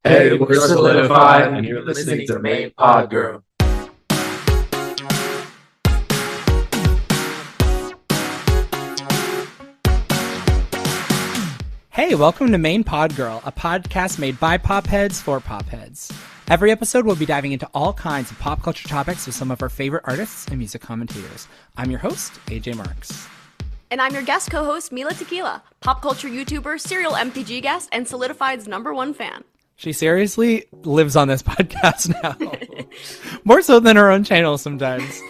Hey, we're Soulidified, and you're listening to Main Pod Girl. Hey, welcome to Main Pod Girl, a podcast made by Popheads for Popheads. Every episode, we'll be diving into all kinds of pop culture topics with some of our favorite artists and music commentators. I'm your host, AJ Marks. And I'm your guest co-host, Mila Tequila, pop culture YouTuber, serial MTG guest, and Soulidified's #1 fan. She seriously lives on this podcast now. More so than her own channel sometimes.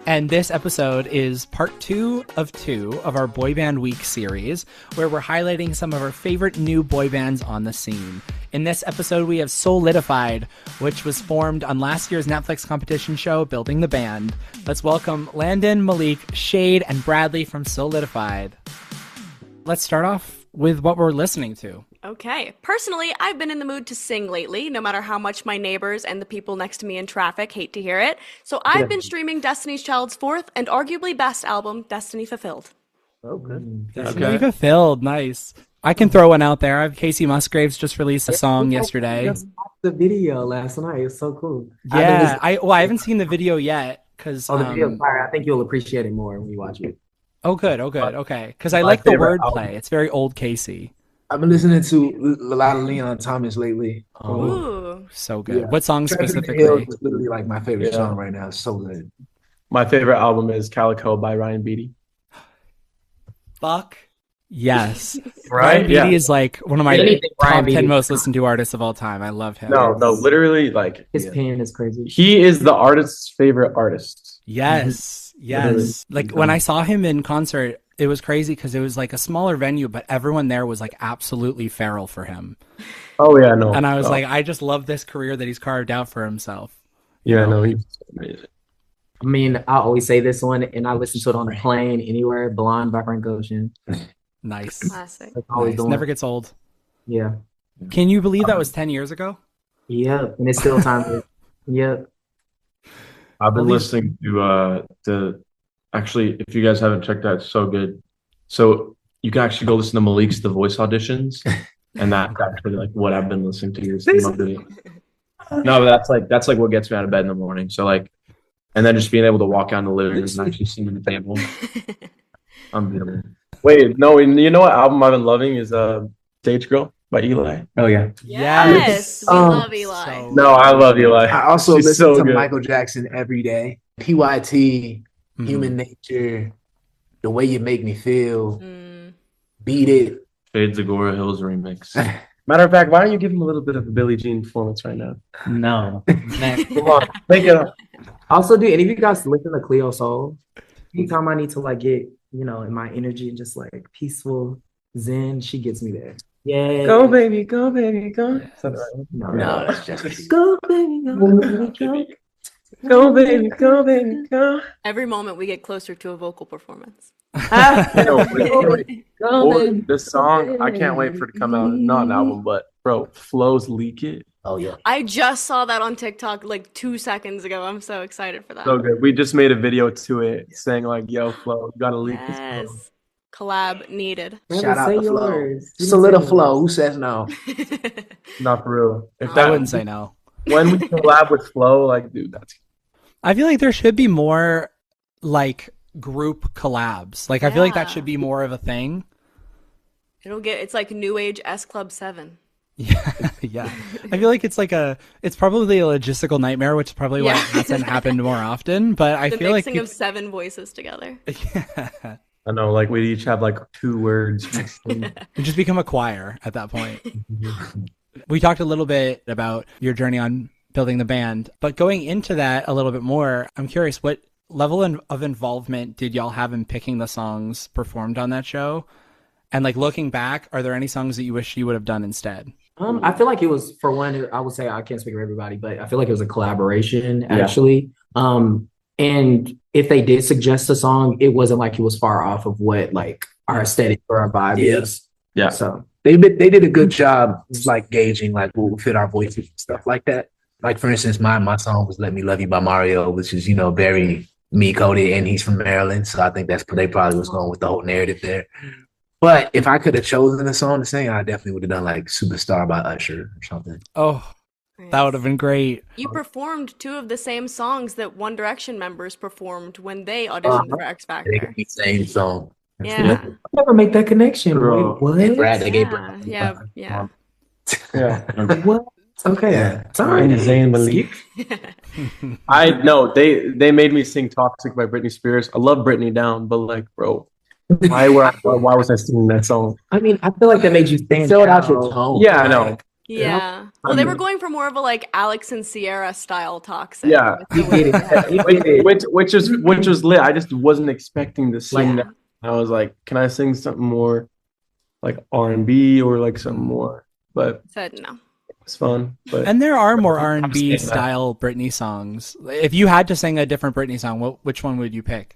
And this episode is part 2 of our Boyband Week series, where we're highlighting some of our favorite new boy bands on the scene. In this episode, we have Soulidified, which was formed on last year's Netflix competition show, Building the Band. Let's welcome Landon, Malik, Shade, and Bradley from Soulidified. Let's start off with what we're listening to. Okay. Personally, I've been in the mood to sing lately, no matter how much my neighbors and the people next to me in traffic hate to hear it. So I've been streaming Destiny's Child's fourth and arguably best album, Destiny Fulfilled. Okay. Destiny Fulfilled, nice. I can throw one out there. Casey Musgraves just released a song yesterday. I just watched the video last night. It was so cool. Yeah, I haven't seen the video yet because the video is fire. I think you'll appreciate it more when you watch it. Oh, good. Okay. Because I like the wordplay. It's very old Casey. I've been listening to a lot of Leon Thomas lately. Ooh. So good. Yeah. What song specifically? It's literally like my favorite song right now. It's so good. My favorite album is Calico by Ryan Beatty. Fuck. Yes. Right? Ryan Beatty is like one of my top 10 most listened to artists of all time. I love him. No, literally, like his pen is crazy. He is the artist's favorite artist. Yes. Like when I saw him in concert, it was crazy because it was like a smaller venue, but everyone there was like absolutely feral for him. Oh yeah, no. And I was like, I just love this career that he's carved out for himself. Yeah, no, he's amazing. I mean, I always say this one, and I listen to it on the plane, anywhere. Blonde by Frank Ocean. Nice. Classic. Nice. Never gets old. Yeah. Can you believe that was 10 years ago? Yeah, and it's still time. Yeah. I've been listening to actually, if you guys haven't checked out, it's so good. So you can actually go listen to Malik's The Voice auditions, and that's actually like what I've been listening to. No, but that's like what gets me out of bed in the morning. So like, and then just being able to walk out in the living room and actually sing at the table. Unbeatable. Wait, no, you know what album I've been loving is Stage Girl by Eli. Oh yeah. Yes, we love Eli. No, I love Eli. I also listen to Michael Jackson every day. PYT, Human Nature, The Way You Make Me Feel, Beat It. Fades Agora Hills remix. Matter of fact, why don't you give him a little bit of a Billie Jean performance right now? No. Come on, make it up. Also, do any of you guys listen to Cleo Soul? Anytime I need to like get, in my energy and just like peaceful zen, she gets me there. Yeah. Go baby, go baby, go. No, that's just go baby, go baby, go. Go baby, go baby, go. Every moment we get closer to a vocal performance. This song, I can't wait for it to come out. Not an album, but bro, Flo's Leak It. Oh yeah. I just saw that on TikTok like 2 seconds ago. I'm so excited for that. So good. We just made a video to it saying like, yo, Flo, you gotta leak this song. Yes. Collab needed. Shout out to Flo. Solidiflow. Who says no? Not for real. If I wouldn't say no. When we collab with Flo, like, dude, that's. I feel like there should be more like group collabs. Like I feel like that should be more of a thing. It's like New Age S Club 7. Yeah. I feel like it's probably a logistical nightmare, which is probably why it hasn't happened more often. But I feel like the mixing of 7 voices together. Yeah. I know, like we each have like 2 words. You just become a choir at that point. We talked a little bit about your journey on building the band, but going into that a little bit more, I'm curious, what level of involvement did y'all have in picking the songs performed on that show? And like looking back, are there any songs that you wish you would have done instead? I feel like it was, for one, I would say, I can't speak for everybody, but I feel like it was a collaboration actually. And if they did suggest a song, it wasn't like it was far off of what like our aesthetic or our vibe is. Yeah. So they did a good job like gauging like what would fit our voices and stuff like that. Like for instance, my song was "Let Me Love You" by Mario, which is very me coded, and he's from Maryland, so I think they probably was going with the whole narrative there. But if I could have chosen a song to sing, I definitely would have done like "Superstar" by Usher or something. Oh, that would have been great. You performed 2 of the same songs that One Direction members performed when they auditioned for X They Factor. could be same song. Yeah. I never make that connection. Bro. Wait, what? Brad, they gave Yeah. What? Okay. Yeah. Sorry. Zayn Malik. I know they made me sing "Toxic" by Britney Spears. I love Britney down, but like, bro, why was I singing that song? I mean, I feel like that made you stand Filled out your out. tone. Yeah, I know. Yeah. Well, they were going for more of a like Alex and Sierra style toxic. Yeah. He did it. He did it. Which was lit. I just wasn't expecting to sing Like- that. I was like, can I sing something more like R&B or like something more? But Said no. it's fun. But And there are more R&B saying that. style Britney songs. If you had to sing a different Britney song, which one would you pick?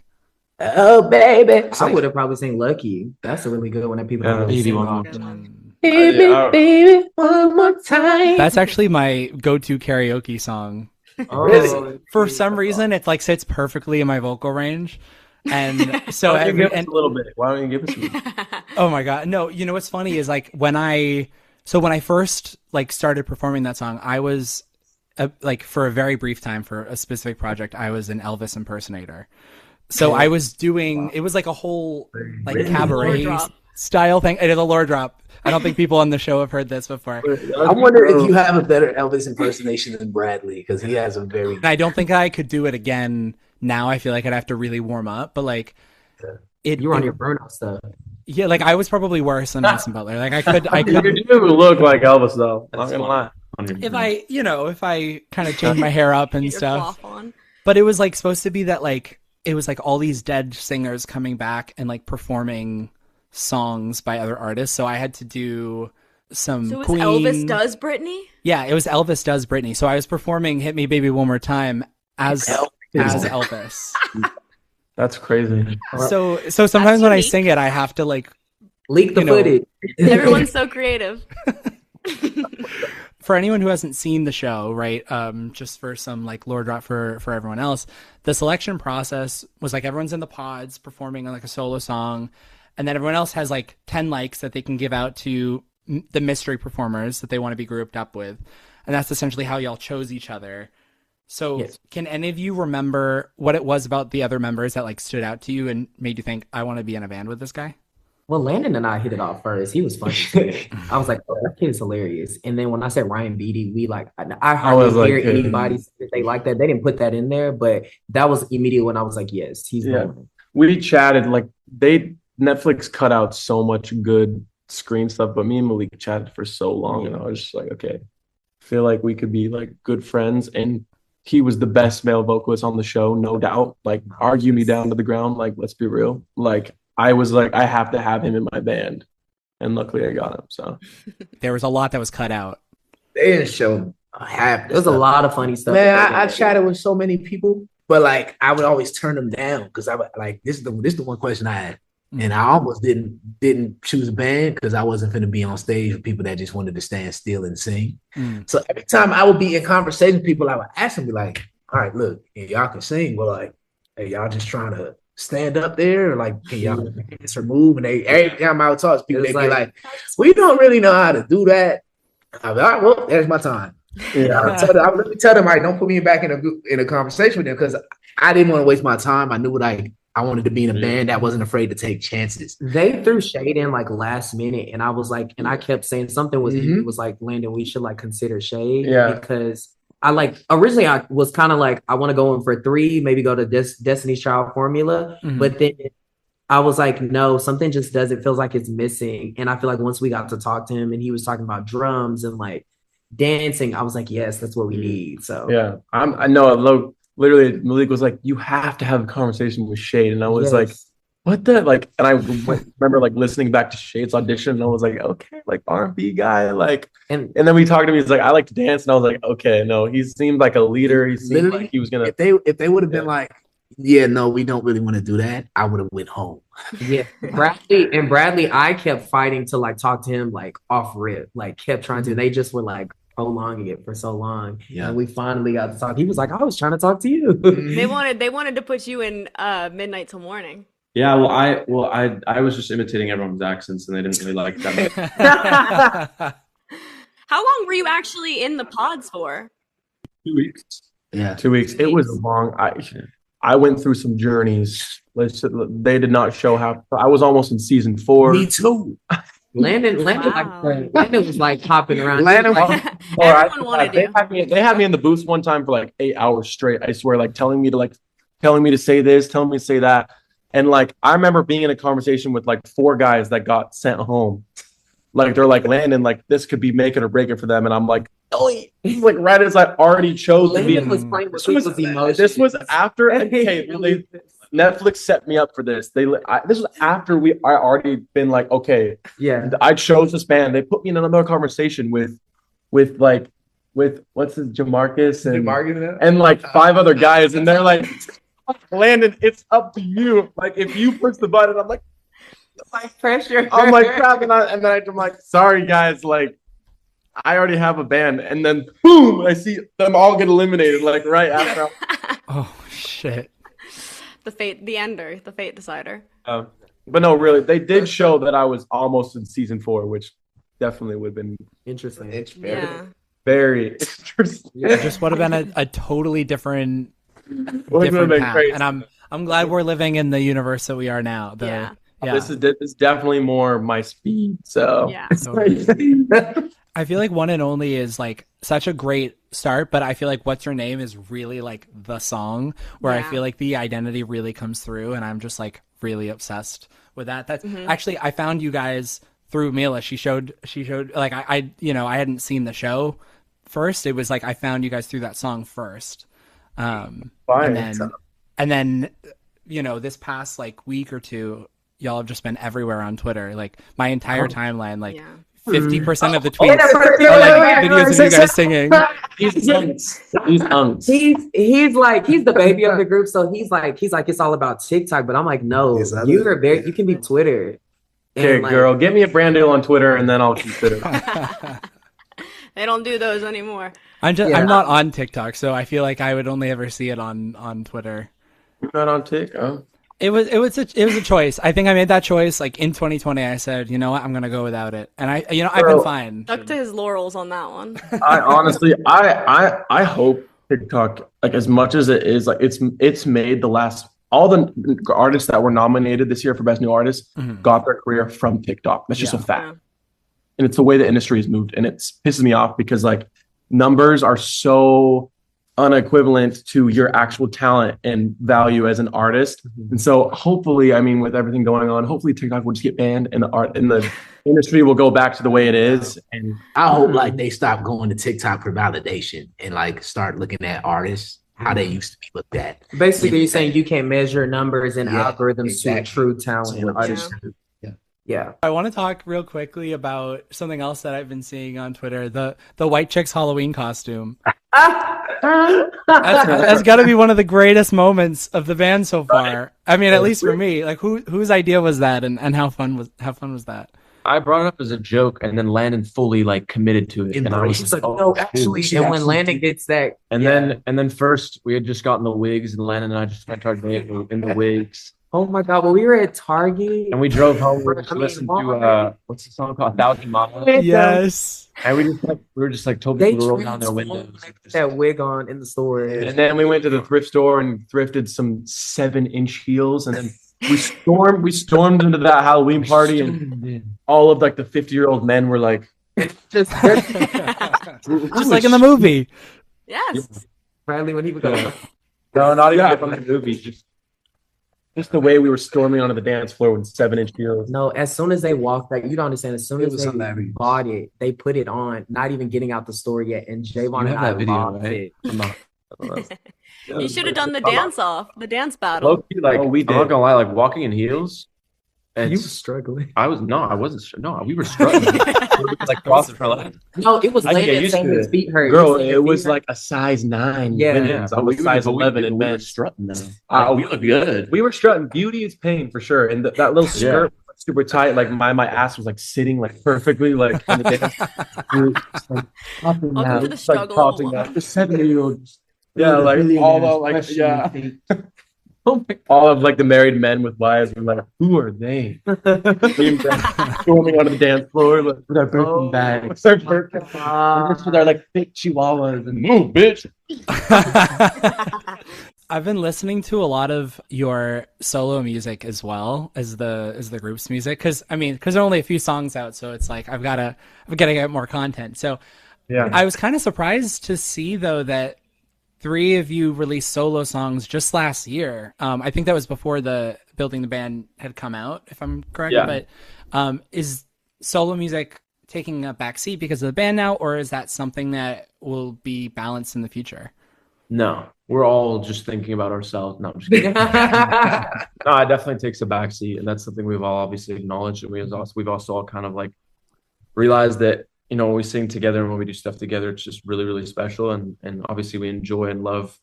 Oh baby, I would have probably sang "Lucky." That's a really good one that people Yeah, don't really baby sing one. often. baby, Yeah. one more time. That's actually my go-to karaoke song. Oh, For some reason, it like sits perfectly in my vocal range. And so Why don't you give us and a little bit? Why don't you give us a oh my god, no! You know what's funny is like when I first like started performing that song, I was like for a very brief time for a specific project, I was an Elvis impersonator. So I was doing it was like a whole like Really? cabaret Lore drop. style thing. It is a lore drop. I don't think people on the show have heard this before. I wonder if you have a better Elvis impersonation than Bradley because he has a very. And I don't think I could do it again now. I feel like I'd have to really warm up, but like you were on your burnout stuff. yeah, like I was probably worse than Mason Butler. Like I could You do look like Elvis though. I'm not gonna lie. if I kind of change my hair up and Get your stuff. cloth on. But it was like supposed to be that like it was like all these dead singers coming back and like performing songs by other artists. So I had to do some So it was Queen. Elvis Does Britney? Yeah, it was Elvis Does Britney. So I was performing "Hit Me Baby One More Time" as Elvis. That's crazy. So sometimes when I unique. sing it, I have to like Leak the You know, footage. Everyone's so creative. for anyone who hasn't seen the show, right? Just for some like lore drop for everyone else, the selection process was like everyone's in the pods performing on like a solo song, and then everyone else has like 10 likes that they can give out to the mystery performers that they want to be grouped up with, and that's essentially how y'all chose each other. So Yes. can any of you remember what it was about the other members that like stood out to you and made you think I want to be in a band with this guy? Well, Landon and I hit it off first. He was funny. Too. I was like, "Oh, that kid is hilarious." And then when I said Ryan Beatty, we like I hardly was like, hear anybody say that they like that. They didn't put that in there, but that was immediate when I was like, "Yes, he's Yeah. one." We chatted like Netflix cut out so much good screen stuff, but me and Malik chatted for so long, and I was just like, okay, I feel like we could be like good friends. And he was the best male vocalist on the show, no doubt. Like, argue me down to the ground. Like, let's be real. Like, I was like, I have to have him in my band, and luckily I got him. So There was a lot that was cut out. They didn't show half. There was a lot of funny stuff. Man, I chatted with so many people, but like I would always turn them down because I would like this is the one question I had, and I almost didn't choose a band because I wasn't going to be on stage with people that just wanted to stand still and sing. So every time I would be in conversation with people, I would ask them, be like, "All right, look, y'all can sing, but like, hey, y'all just trying to stand up there, or like, can y'all dance or move?" And every time I would talk to people, It they'd was be like- like, "We don't really know how to do that." I'd be like, "All right, well, there's my time." I would literally tell them, "All right, don't put me back in a conversation with them," because I didn't want to waste my time. I knew what I wanted to be in a band that wasn't afraid to take chances. They threw shade in like last minute, and I was like, and I kept saying something was Mhm. it was like, Landon, we should like consider shade, Yeah. because I like originally I was kind of like I want to go in for 3, maybe go to Destiny's Child formula, Mhm. but then I was like, no, something just doesn't feels like it's missing, and I feel like once we got to talk to him and he was talking about drums and like dancing, I was like, yes, that's what we need. So yeah, I know. Literally, Malik was like, "You have to have a conversation with Shade," and I was yes. like, "What the like?" And I remember like listening back to Shade's audition, and I was like, "Okay, like R&B guy, like." and And then we talked to him. He's like, "I like to dance," and I was like, "Okay, no." He seemed like a leader. He seemed Literally, like he was gonna. If they would have been like, "Yeah, no, we don't really want to do that," I would have went home. yeah, Bradley, I kept fighting to like talk to him like off rip, like kept trying to. They just were like prolonging it for so long, Yeah. and we finally got to talk. He was like, "I was trying to talk to you." They wanted to put you in Midnight Till Morning. Yeah, I was just imitating everyone's accents, and they didn't really like that. How long were you actually in the pods for? 2 weeks. Yeah. 2 weeks. It was long. I went through some journeys. They did not show how. I was almost in season 4. Me too. Landon was like hopping around. Landon, Everyone wanted you. They had me in the booth one time for like 8 hours straight. I swear, telling me to say this, telling me to say that, and I remember being in a conversation with 4 guys that got sent home. They're like, Landon, this could be make it or break it for them, and I'm like, oh, right as I already chose to be in. Was playing with people's emotions. This was after Netflix set me up for this. This was after I already been okay, yeah, I chose this band. They put me in another conversation with what's his Jamarcus and 5 other guys, and they're like, Landon, it's up to you. If you push the button, I'm like pressure. I'm crap, and then I'm like, sorry guys, I already have a band, and then boom, I see them all get eliminated right after. Oh shit. The fate decider. But no, really, they did show that I was almost in season 4, which definitely would have been interesting. It's Yeah. very interesting. It just would have been a totally different path. Crazy. And I'm glad we're living in the universe that we are now. Yeah. This is definitely more my speed. So Yeah. I feel like One and Only is such a great start, but I feel like What's Your Name is really the song where I feel like the identity really comes through, and I'm just really obsessed with that. That's actually, I found you guys through Mila. She showed I hadn't seen the show first. It was I found you guys through that song first. And then this past week or two, y'all have just been everywhere on Twitter. My entire timeline, 50% of the tweets are videos of you guys singing. He's the baby of the group, so he's it's all about TikTok. But I'm like, no, you can be Twitter. Okay, girl, get me a brand deal on Twitter, and then I'll consider. They don't do those anymore. I'm not on TikTok, so I feel like I would only ever see it on Twitter. You're not on TikTok? It was a choice. I think I made that choice in 2020. I said, you know what, I'm gonna go without it, and I've been fine. Stuck to his laurels on that one. I honestly, I hope TikTok, as much as it is, it's made all the artists that were nominated this year for Best New Artist got their career from TikTok. That's just a fact, and it's the way the industry has moved, and it pisses me off because numbers are so unequivalent to your actual talent and value as an artist. And so hopefully, with everything going on, hopefully TikTok will just get banned and the industry will go back to the way it is. And I hope they stop going to TikTok for validation and start looking at artists how they used to be looked at. Basically, you're saying you can't measure numbers and algorithms to true talent and artists. Yeah. I want to talk real quickly about something else that I've been seeing on Twitter, the white chick's Halloween costume. That's got to be one of the greatest moments of the band so far. At least for me. Whose idea was that, and how fun was that? I brought it up as a joke, and then Landon fully committed to it. And I was no, actually, and when Landon gets that, and then first we had just gotten the wigs, and Landon and I just went Target in the wigs. Oh my God! Well, we were at Target, and we drove home. We listened to what's the song called? 1,000 Miles. Yes. And we were just told people to roll down their windows. That wig on in the store, and then we went to the thrift store and thrifted some 7-inch heels, and then we stormed into that Halloween party, and all of the 50-year-old men were just like in the movie. Yes. Bradley, when he would go. No, not even from the movie. Just the way we were storming onto the dance floor with 7-inch heels. No, as soon as they walked, you don't understand. As soon as they bought it, they put it on, not even getting out the store yet. And Javon and I loved it. You should have done the dance battle. Low-key, we did. I'm not gonna lie, walking in heels. You were struggling. I wasn't. No, we were struggling. Crossing for life. No, it was Landon saying his feet hurt. Girl, it was a size 9. Yeah. I was size 11 and men strutting though. We look good. We were strutting. Beauty is pain for sure. And that little skirt was super tight. My ass was sitting perfectly in the dance. Welcome to the struggle. The 70-year-old. Yeah, although All of like the married men with wives were like, who are they? Storming onto the dance floor with our Birkin bags. With our like fake chihuahuas and move, bitch. I've been listening to a lot of your solo music as well as the group's music because there are only a few songs out, so it's like I've gotta get more content. So Yeah, I was kind of surprised to see though that 3 of you released solo songs just last year. I think that was before the Building the Band had come out, if I'm correct. Yeah. But is solo music taking a backseat because of the band now, or is that something that will be balanced in the future? no, we're all just thinking about ourselves. No, I'm just kidding. No, it definitely takes a backseat, and that's something we've all obviously acknowledged, and we've also all kind of like realized that when we sing together and when we do stuff together, it's just really, really special, and obviously we enjoy and love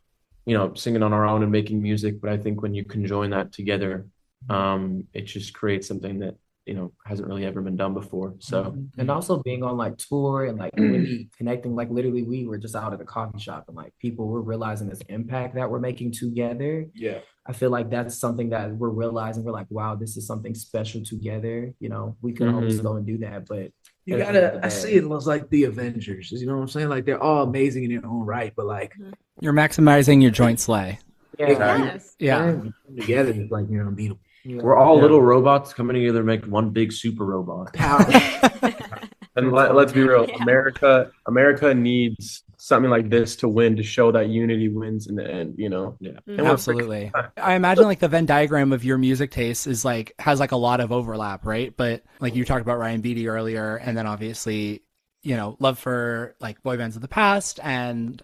singing on our own and making music. But I think when you conjoin that together, it just creates something that hasn't really ever been done before. So And also being on like tour and like really connecting, like literally we were just out at a coffee shop and like people were realizing this impact that we're making together. yeah, I feel like that's something that we're realizing. We're like, wow, this is something special together. We could always go and do that, but You gotta. I see it as like the Avengers. You know what I'm saying? Like they're all amazing in their own right, but like You're maximizing your joint slay. Yes. Yeah. together, it's like you're unbeatable. we're all little robots coming together to make one big super robot. And let's be real, Yeah. America needs something like this to win, to show that unity wins in the end. Yeah, Mhm. And we're Absolutely. I imagine like the Venn diagram of your music taste is like has like a lot of overlap, right? But like you talked about Ryan Beatty earlier, and then obviously, love for like boy bands of the past, and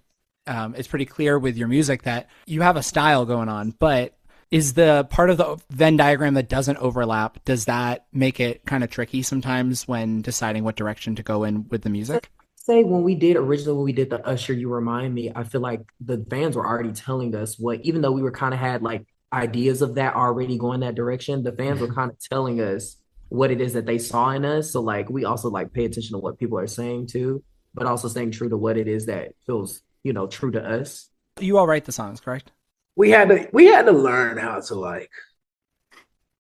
it's pretty clear with your music that you have a style going on. But is the part of the Venn diagram that doesn't overlap, does that make it kind of tricky sometimes when deciding what direction to go in with the music? say when we did the Usher, You Remind Me, I feel like the fans were already telling us even though we were kind of had like ideas of that already going that direction, the fans were kind of telling us what it is that they saw in us. So like we also like pay attention to what people are saying too, but also staying true to what it is that feels, true to us. You all write the songs, correct? We had to learn how to like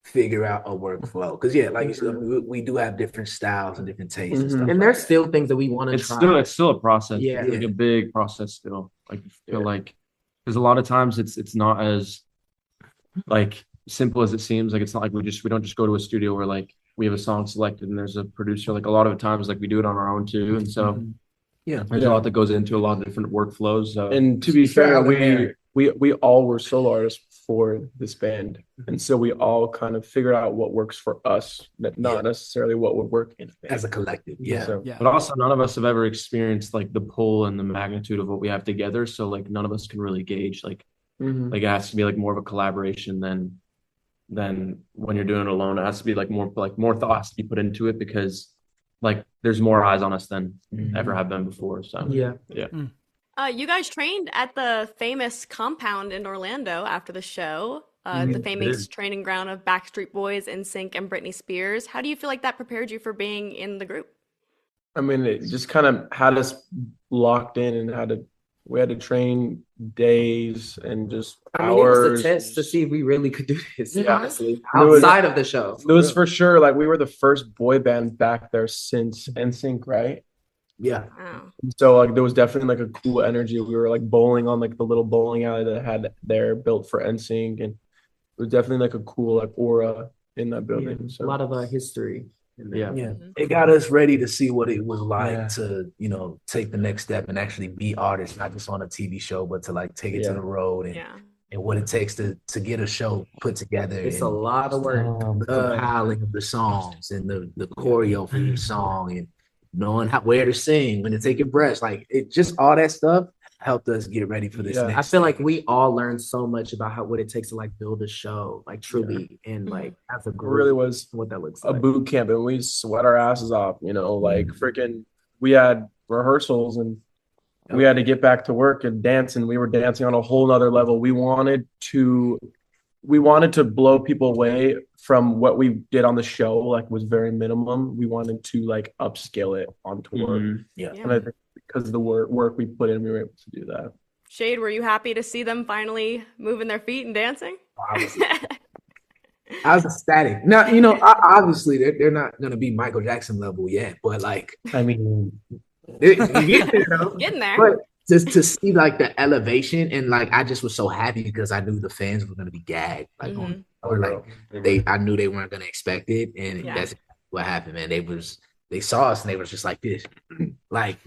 figure out a workflow because like you said, we do have different styles and different tastes and stuff. And there's still things that we want to try. It's still a process. Yeah. It's like a big process still. Like I feel like because a lot of times it's not as like simple as it seems. Like it's not like we don't just go to a studio where like we have a song selected and there's a producer. Like a lot of times like we do it on our own too, and so there's a lot that goes into a lot of different workflows. So. And to be fair, we all were solo artists for this band, and so we all kind of figured out what works for us, not necessarily what would work in a band. As a collective. But also none of us have ever experienced like the pull and the magnitude of what we have together. So like none of us can really gauge like it has to be like more of a collaboration than when you're doing it alone. It has to be like more thought has to be put into it because like there's more eyes on us than ever have been before. So You guys trained at the famous compound in Orlando after the show, the famous training ground of Backstreet Boys, NSYNC, and Britney Spears. How do you feel like that prepared you for being in the group? I mean, it just kind of had us locked in and we had to train days and just hours. It was a test to see if we really could do this, honestly, was- outside of the show. It was for sure like we were the first boy band back there since NSYNC, right? Yeah. Wow. So like there was definitely like a cool energy. We were like bowling on like the little bowling alley that had there built for NSYNC, and it was definitely like a cool like aura in that building. So a lot of history. It got us ready to see what it was like to take the next step and actually be artists, not just on a TV show, but to like take it to the road and what it takes to get a show put together. It's a lot of work. The compiling of the songs and the choreo for each song and knowing where to sing, when to take your breaths, like it just all that stuff helped us get ready for this. I feel like we all learned so much about what it takes to like build a show, like truly, and like as a group, it really was what that looks a like. boot camp, and we sweat our asses off. Like freaking, we had rehearsals and we had to get back to work and dance, and we were dancing on a whole nother level. We wanted to blow people away from what we did on the show, like was very minimum. We wanted to like upscale it on tour. And I think because of the work we put in, we were able to do that. Shade, were you happy to see them finally moving their feet and dancing? I was ecstatic. Now, obviously they're not gonna be Michael Jackson level yet, but like, I mean, you get there, though. Getting there. But just to see like the elevation and like I just was so happy because I knew the fans were gonna be gagged. Like or like I knew they weren't gonna expect it, and that's what happened, man. They saw us and they was just like this, like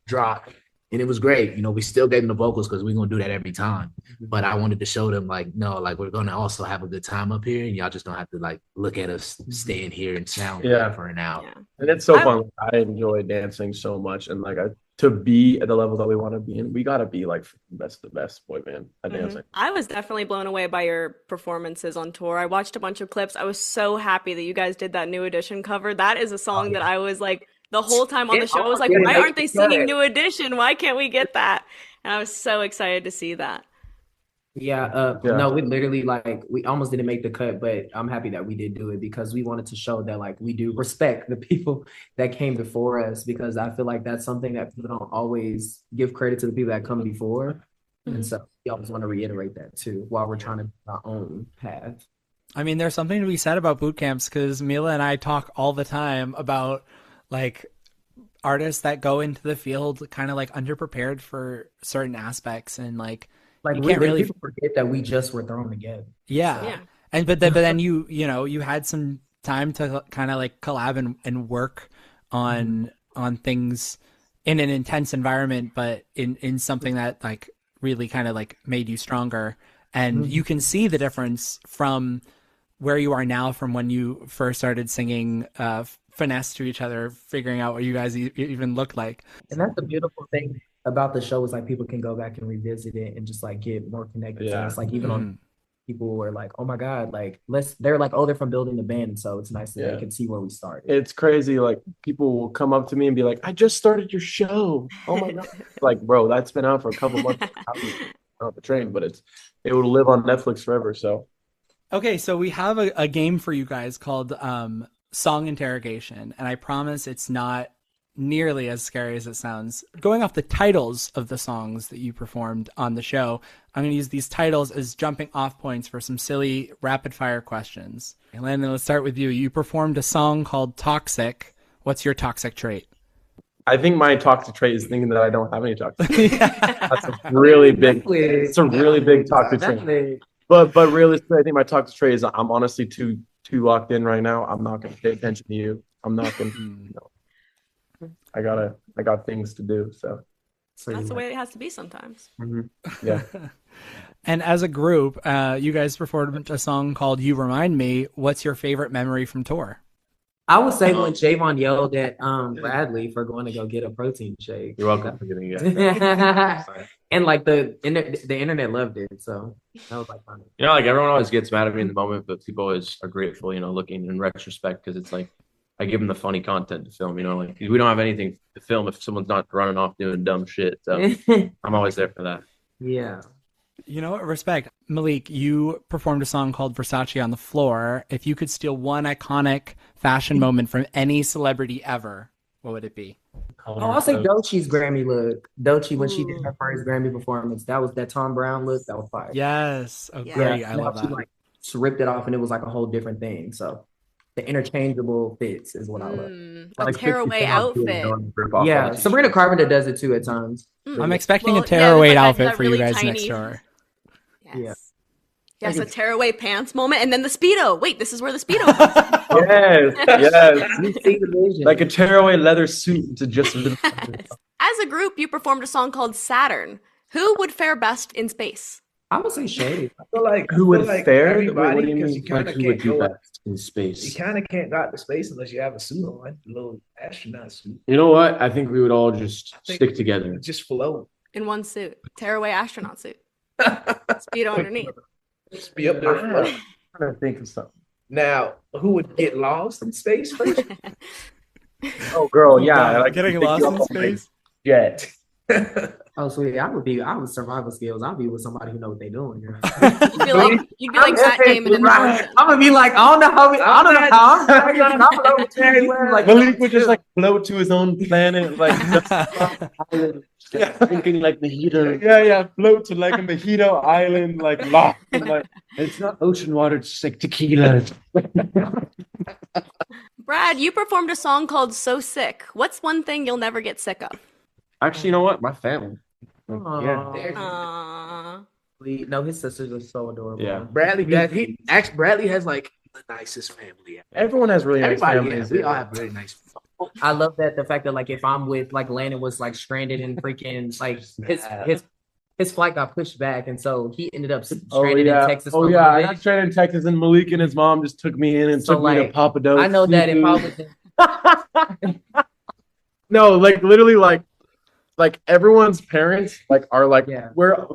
drop. And it was great. We still gave them the vocals because we're going to do that every time. But I wanted to show them, like, no, like, we're going to also have a good time up here. And y'all just don't have to, like, look at us stand here and sound for an hour. Yeah. And it's so fun. I enjoy dancing so much. And, like, to be at the level that we want to be in, we got to be, like, best of the best boy band at dancing. I was definitely blown away by your performances on tour. I watched a bunch of clips. I was so happy that you guys did that New Edition cover. That is a song that I was, like, the whole time on the show, I was like, why aren't they singing New Edition? Why can't we get that? And I was so excited to see that. No, we literally, like, we almost didn't make the cut, but I'm happy that we did do it because we wanted to show that, like, we do respect the people that came before us, because I feel like that's something that people don't always give credit to the people that come before. And so we always want to reiterate that too while we're trying to do our own path. I mean, there's something to be said about boot camps because Mila and I talk all the time about like artists that go into the field kind of like underprepared for certain aspects, and like you can't really people forget that we just were thrown together. And but then you had some time to kind of like collab and work on things in an intense environment, but in something that like really kind of like made you stronger, and you can see the difference from where you are now from when you first started singing finesse to each other, figuring out what you guys even look like. And that's the beautiful thing about the show is like people can go back and revisit it and just like get more connected to us. Like even on people were like, oh my God, like they're like, oh, they're from building the band. So it's nice that they can see where we started. It's crazy. Like people will come up to me and be like, I just started your show. Oh my God. Like, bro, that's been out for a couple months. I'm off the train, but it will live on Netflix forever. So okay, so we have a game for you guys called Song Interrogation, and I promise it's not nearly as scary as it sounds. Going off the titles of the songs that you performed on the show, I'm going to use these titles as jumping off points for some silly rapid fire questions. And Landon, let's start with you. You performed a song called Toxic. What's your toxic trait? I think my toxic trait is thinking that I don't have any toxic. That's a really big. It's a really big toxic trait. But realistically, I think my toxic trait is I'm honestly too locked in right now. I'm not going to pay attention to you. I'm not going to. I got things to do. So that's the way it has to be sometimes. Yeah. And as a group, you guys performed a song called "You Remind Me." What's your favorite memory from tour? I would say when Javon yelled at Bradley for going to go get a protein shake. You're welcome for getting it. And like the internet loved it, so that was like fun. Like everyone always gets mad at me in the moment, but people always are grateful, looking in retrospect, because it's like I give them the funny content to film, like we don't have anything to film if someone's not running off doing dumb shit. So I'm always there for that. Yeah. Respect. Malik, you performed a song called Versace on the Floor. If you could steal one iconic fashion moment from any celebrity ever, what would it be? I'll say Doechie's Grammy look. Doechie, when she did her first Grammy performance, that was that Tom Brown look. That was fire. Yes. Oh, great. I love that. She ripped it off and it was like a whole different thing. So the interchangeable fits is what I love. A tearaway outfit. Yeah, Sabrina Carpenter does it too at times. I'm expecting a tearaway outfit for you guys tiny... next door. Yes. Yes, a tearaway pants moment, and then the Speedo. Wait, this is where the Speedo was. Yes. You see the vision. Like a tearaway leather suit to just. As a group, you performed a song called Saturn. Who would fare best in space? I would say Shady. I feel like who would fare? Everybody, what do you mean? You kind of who would do best in space? You kind of can't go out to space unless you have a suit on, a little astronaut suit. You know what? I think we would all just stick together. Just float. In one suit. Tearaway astronaut suit. Speedo underneath. Just be up there. I'm trying to think of something. Now, who would get lost in space first? Oh, girl, yeah. Getting lost in space? Jet. Oh, so yeah, I would survival skills. I'll be with somebody who knows what they're doing. You'd be like Matt Damon in the Right. Martian. I'm gonna be like, I don't know how I'm like, Malik would just like float to his own planet, like drinking like mojito. Yeah, float to like a mojito island, like lost. Like it's not ocean water, it's just like tequila. Brad, you performed a song called "So Sick." What's one thing you'll never get sick of? Actually, you know what? My family. Aww. No, his sisters are so adorable. Yeah. Bradley has like the nicest family. Everyone has really nice Everybody, families. we all have really nice. I love that the fact that like if I'm with like Landon was like stranded in freaking like his flight got pushed back and so he ended up stranded in Texas. I got stranded in Texas and Malik and his mom just took me in and took me to Papa Do's. I know that if I was no, like literally like everyone's parents like are like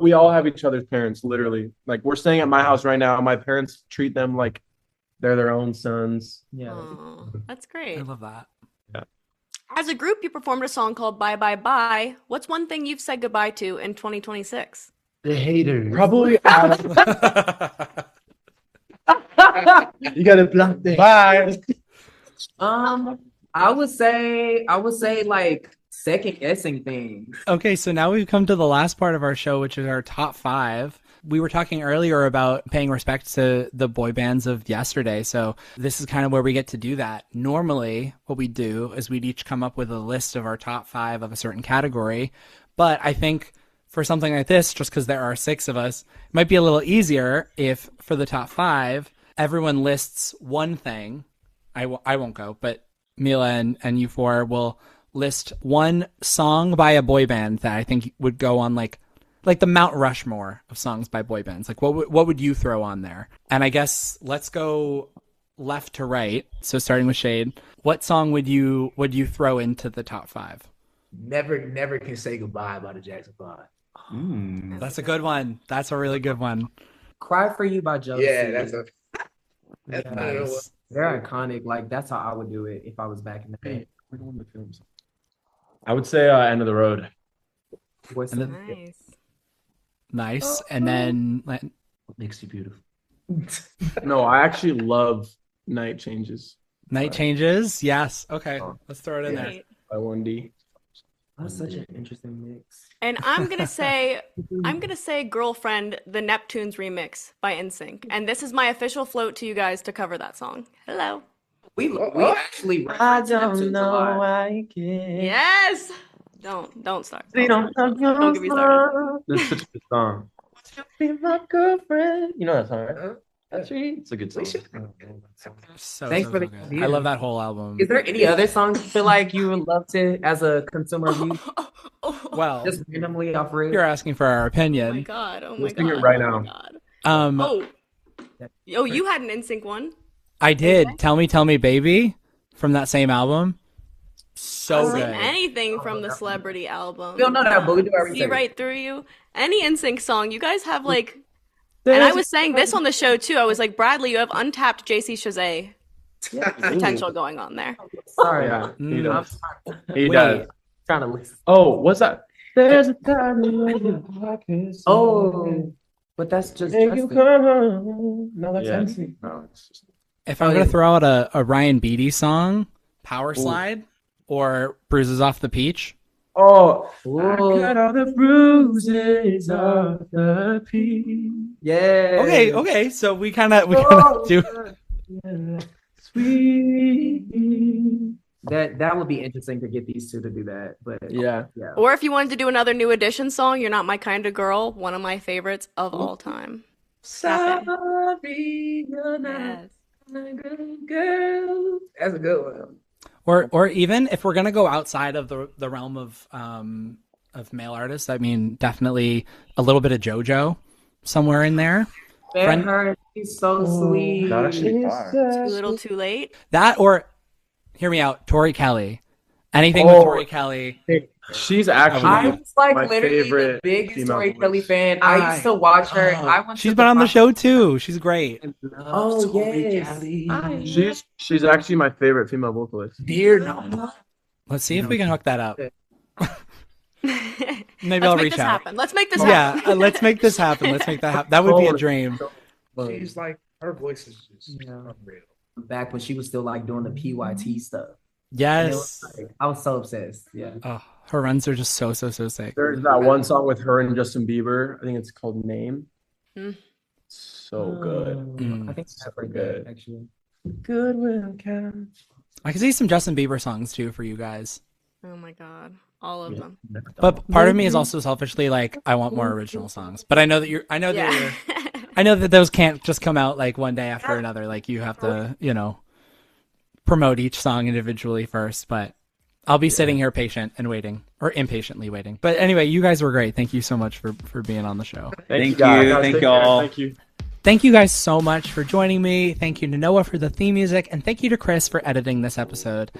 we all have each other's parents literally. Like we're staying at my house right now. My parents treat them like they're their own sons. Yeah. Aww, that's great. I love that. As a group, you performed a song called Bye Bye Bye. What's one thing you've said goodbye to in 2026? The haters. Probably you gotta block them. Bye. I would say like second guessing things. Okay, so now we've come to the last part of our show, which is our top 5. We were talking earlier about paying respect to the boy bands of yesterday, so this is kind of where we get to do that. Normally, what we do is we'd each come up with a list of our top 5 of a certain category, but I think for something like this, just because there are 6 of us, it might be a little easier if, for the top 5, everyone lists one thing. I won't go, but Mila and you 4 will list one song by a boy band that I think would go on like the Mount Rushmore of songs by boy bands. Like what would you throw on there? And I guess let's go left to right. So starting with Shade, what song would you throw into the top 5? Never Can Say Goodbye by the Jackson 5. That's a good one. That's a really good one. Cry for You by Josie. Yeah, that's Nice. They're iconic. Like that's how I would do it if I was back in the day. I would say End of the Road. Nice. And then What makes you beautiful. No, I actually love Night Changes. Night Changes. Yes. Okay. Let's throw it in there. By 1D. That's such an interesting mix. And I'm gonna say Girlfriend, the Neptunes remix by NSYNC. And this is my official float to you guys to cover that song. Hello. We actually I don't know I can. Yes. Don't start. Don't get me started. That's such a good song. Be my girlfriend. You know that song, right? It's a good song. Thanks for the good. idea. I love that whole album. Is there any other songs you feel like you would love to, as a consumer of music, Well, just randomly off rip? you're asking for our Oh my opinion. god. Oh my Let's god. sing it right oh now. my god. Oh, you had an NSYNC one. I did. Tell Me Baby from that same album. So I'll sing good. anything from the Celebrity album. We don't know that, but we do our See research. right through you. Any NSYNC song. You guys have like, and I was saying this on the show too. I was like, Bradley, you have untapped JC Chazé potential going on there. Sorry. Yeah, he Mm. does. He Wait. does. Trying to listen. Oh, what's that? There's a time when you Oh, but that's just Make you Justin. come home. No, that's Yeah. NSYNC. No, it's just If I'm going to throw out a Ryan Beatty song, Power Slide or Bruises Off the Peach. Oh, Ooh. I got all the bruises of the peach. Yeah. Okay. So we kind of do. Sweet. That would be interesting to get these two to do that. But Yeah. Or if you wanted to do another New Edition song, You're Not My Kind of Girl, one of my favorites of all time. Sorry, you're not Yes. a good girl. That's a good one. Or even if we're going to go outside of the realm of male artists, I mean, definitely a little bit of JoJo somewhere in there. Man, her, she's so sweet. That actually fire. Too Little Too Late. That or, hear me out, Tori Kelly. Anything with Tori Kelly. She's actually I was like my literally the favorite biggest female Tori voice. Kelly fan. I used to watch her. I went She's to been on the con- show too. She's great. Oh yes. She's actually my favorite female vocalist. Dear no. Let's see if we can hook that up. Maybe I'll reach out. Happen. Let's make this happen. Yeah, let's make this happen. Let's make that happen. That would be a dream. She's like, her voice is just unreal. Back when she was still like doing the PYT stuff. Yes. I was so obsessed. Yeah. Oh, her runs are just so sick. There's that one song with her and Justin Bieber. I think it's called Name. So good. I think it's pretty good, actually. Good will count. I can see some Justin Bieber songs too for you guys. Oh my god, all of them. But part of me is also selfishly like, I want more original songs. But I know that I know that those can't just come out like one day after another. Like you have to, promote each song individually first. But I'll be sitting here patient and waiting, or impatiently waiting. But anyway, you guys were great. Thank you so much for being on the show. Thank you. Thank you all. Thank you. Thank you guys so much for joining me. Thank you to Noah for the theme music, and thank you to Chris for editing this episode.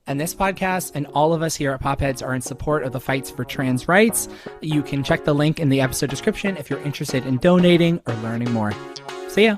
And this podcast and all of us here at Popheads are in support of the fights for trans rights. You can check the link in the episode description if you're interested in donating or learning more. See ya.